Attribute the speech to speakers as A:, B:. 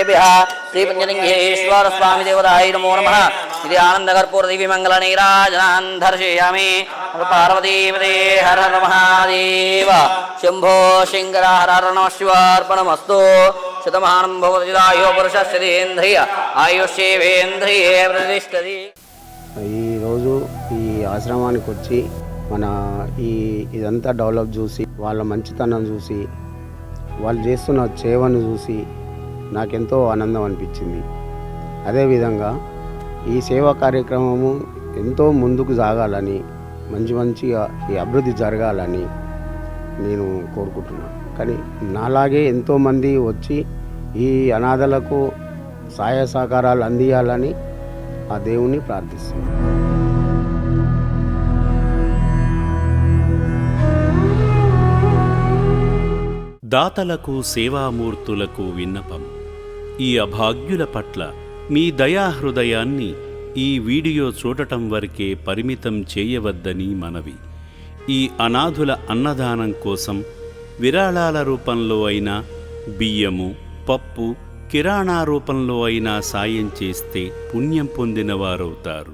A: सर्वेभ्यः श्री पंचलिंगेश्वर स्वामी देवताय नमो नमः। इति आनंदकर्पूर दिव्य मंगल नीराजनान् दर्शयामि। पार्वतीपते हर हर महादेव शंभो शंकर हर हर नमः शिवार्पणमस्तु। शतमानं भवति आयुः पुरुषस्येन्द्रिय आयुष्येवेन्द्रिये प्रतिष्ठति।
B: ఈరోజు ఈ ఆశ్రమానికి వచ్చి మన ఇదంతా డెవలప్ చూసి వాళ్ళ మంచితనం చూసి వాళ్ళు చేస్తున్న సేవను చూసి నాకెంతో ఆనందం అనిపించింది. అదేవిధంగా ఈ సేవా కార్యక్రమము ఎంతో ముందుకు సాగాలని మంచిగా ఈ అభివృద్ధి జరగాలని నేను కోరుకుంటున్నాను. కానీ నాలాగే ఎంతోమంది వచ్చి ఈ అనాథలకు సహాయ సహకారాలు అందియాలని ఆ దేవుణ్ణి ప్రార్థిస్తున్నాను.
C: దాతలకు సేవామూర్తులకు విన్నపం. ఈ అభాగ్యుల పట్ల మీ దయాహృదయాన్ని ఈ వీడియో చూడటం వరకే పరిమితం చేయవద్దని మనవి. ఈ అనాథుల అన్నదానం కోసం విరాళాల రూపంలో అయినా, బియ్యము, పప్పు, కిరాణా రూపంలో అయినా సాయం చేస్తే పుణ్యం పొందినవారవుతారు.